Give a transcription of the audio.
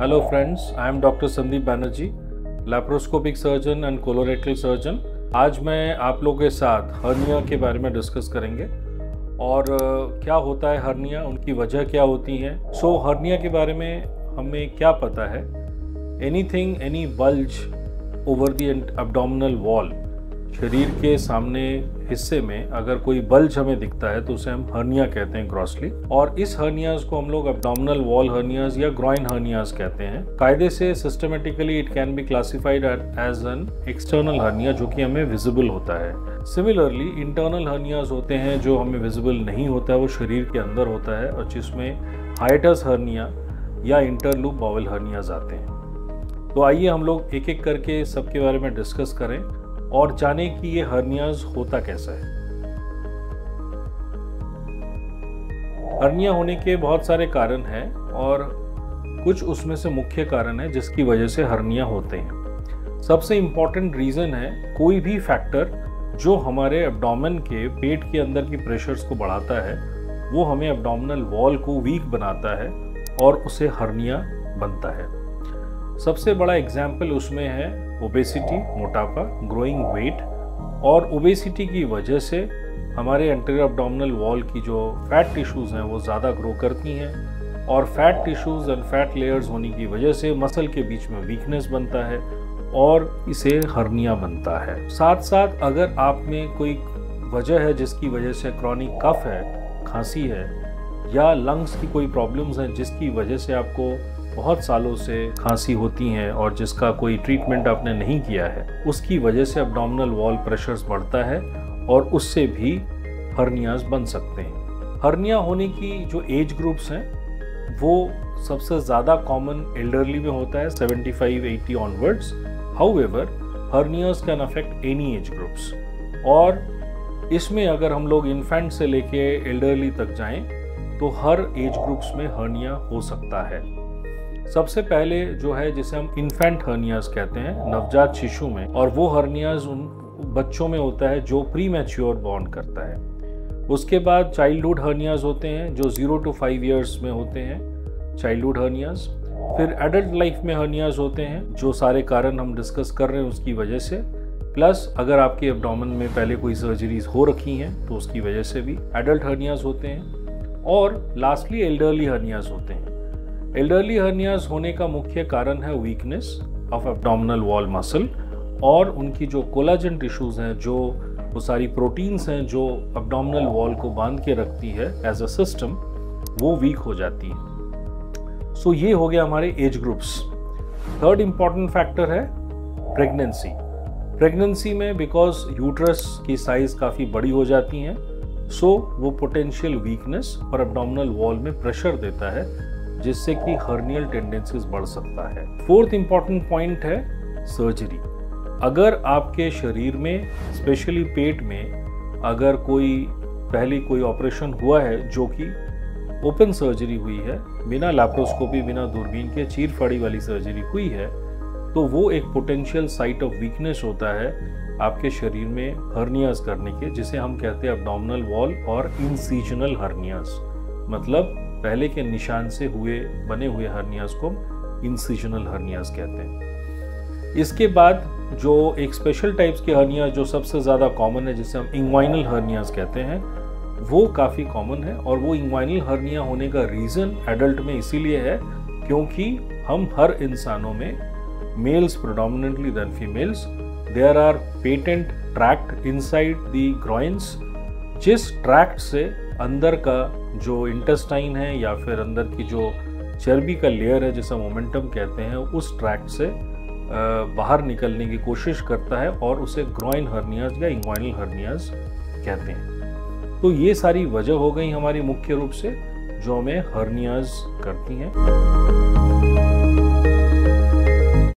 Hello friends, I am Dr. Sandeep Banerjee, laparoscopic surgeon and colorectal surgeon. आज मैं आप लोगों के साथ हर्निया के बारे में डिस्कस करेंगे और क्या होता है हर्निया, उनकी वजह क्या होती है। हर्निया के बारे में हमें क्या पता है? Any bulge over the abdominal wall, शरीर के सामने हिस्से में अगर कोई बल्ज हमें दिखता है तो उसे हम हर्निया कहते हैं ग्रॉसली। और इस हर्नियाज को हम लोग एब्डोमिनल वॉल हर्नियाज या ग्रॉइन हर्नियाज कहते हैं। कायदे से systematically it can be classified as an external hernia, जो कि हमें विजिबल होता है। सिमिलरली इंटरनल हर्नियाज होते हैं जो हमें विजिबल नहीं होता है, वो शरीर के अंदर होता है और जिसमें हाइटस हर्निया या इंटरलूप बाउल हर्नियाज आते हैं। तो आइए हम लोग एक एक करके सबके बारे में डिस्कस करें और जाने कि ये हर्नियाज होता कैसा है। हर्निया होने के बहुत सारे कारण हैं और कुछ उसमें से मुख्य कारण है जिसकी वजह से हर्निया होते हैं। सबसे इम्पॉर्टेंट रीज़न है कोई भी फैक्टर जो हमारे एब्डोमेन के पेट के अंदर की प्रेशर्स को बढ़ाता है, वो हमें एब्डोमिनल वॉल को वीक बनाता है और उसे हर्निया बनता है। सबसे बड़ा एग्जाम्पल उसमें है ओबेसिटी, मोटापा, ग्रोइंग वेट। और ओबेसिटी की वजह से हमारे एंटीरियर एब्डोमिनल वॉल की जो फैट टिश्यूज़ हैं वो ज़्यादा ग्रो करती हैं और fat tissues and fat layers होने की वजह से मसल के बीच में वीकनेस बनता है और इसे हर्निया बनता है। साथ साथ अगर आप में कोई वजह है जिसकी वजह से क्रॉनिक कफ है, खांसी है या लंग्स की कोई प्रॉब्लम्स हैं जिसकी वजह से आपको बहुत सालों से खांसी होती हैं और जिसका कोई ट्रीटमेंट आपने नहीं किया है, उसकी वजह से एब्डोमिनल वॉल प्रेशर्स बढ़ता है और उससे भी हर्नियाज बन सकते हैं। हर्निया होने की जो एज ग्रुप्स हैं वो सबसे ज़्यादा कॉमन एल्डरली में होता है, 75-80 onwards. However hernias can affect any age groups और इसमें अगर हम लोग इन्फेंट से लेके एल्डरली तक जाएं तो हर एज ग्रुप्स में हर्निया हो सकता है। सबसे पहले जो है जिसे हम इन्फेंट हर्नियाज कहते हैं, नवजात शिशु में, और वो हर्नियाज उन बच्चों में होता है जो प्री मैच्योर बॉर्न करता है। उसके बाद चाइल्डहुड हर्नियाज होते हैं जो 0 to 5 ईयर्स में होते हैं, चाइल्डहुड हर्नियाज। फिर एडल्ट लाइफ में हर्नियाज होते हैं जो सारे कारण हम डिस्कस कर रहे हैं उसकी वजह से, प्लस अगर आपके एब्डोमेन में पहले कोई सर्जरीज हो रखी हैं तो उसकी वजह से भी एडल्ट हर्नियाज होते हैं। और लास्टली एल्डरली हर्नियाज होते हैं। एल्डरली हर्नियाज होने का मुख्य कारण है weakness of abdominal wall muscle और उनकी जो कोलाजन टिश्यूज हैं, जो वो सारी प्रोटीन्स हैं जो एब्डोमिनल वॉल को बांध के रखती है एज अ सिस्टम, वो वीक हो जाती है। सो ये हो गया हमारे age groups. Third important factor है प्रेगनेंसी। प्रेगनेंसी में बिकॉज यूट्रस की साइज काफ़ी बड़ी हो जाती हैं, सो वो पोटेंशियल वीकनेस और एब्डोमिनल वॉल में प्रेशर देता है जिससे कि हर्नियल टेंडेंसीज बढ़ सकता है। फोर्थ इंपॉर्टेंट पॉइंट है सर्जरी। अगर आपके शरीर में स्पेशली पेट में अगर पहले कोई ऑपरेशन हुआ है जो कि ओपन सर्जरी हुई है, बिना लैप्रोस्कोपी, बिना दूरबीन के चीर फाड़ी वाली सर्जरी हुई है, तो वो एक पोटेंशियल साइट ऑफ वीकनेस होता है आपके शरीर में हर्नियाज करने के, जिसे हम कहते हैं एब्डोमिनल वॉल और इंसिजनल हर्नियाज। मतलब पहले के निशान से बने हुए हर्नियाज को इंसिजनल हर्नियाज कहते हैं। इसके बाद जो एक स्पेशल टाइप्स की हर्निया जो सबसे ज़्यादा कॉमन है, जिसे हम इंग्वाइनल हर्नियाज कहते हैं, वो काफ़ी कॉमन है। और वो इंग्वाइनल हर्निया होने का रीज़न एडल्ट में इसीलिए है क्योंकि हम हर इंसानों में, males predominantly than females, there are patent tract inside the groins, जिस ट्रैक्ट से अंदर का जो इंटेस्टाइन है या फिर अंदर की जो चर्बी का लेयर है जिसे मोमेंटम कहते हैं, उस ट्रैक्ट से बाहर निकलने की कोशिश करता है और उसे ग्रॉइन हर्नियाज या इंग्वाइनल हर्नियाज कहते हैं। तो ये सारी वजह हो गई हमारी मुख्य रूप से जो हमें हर्नियाज करती हैं।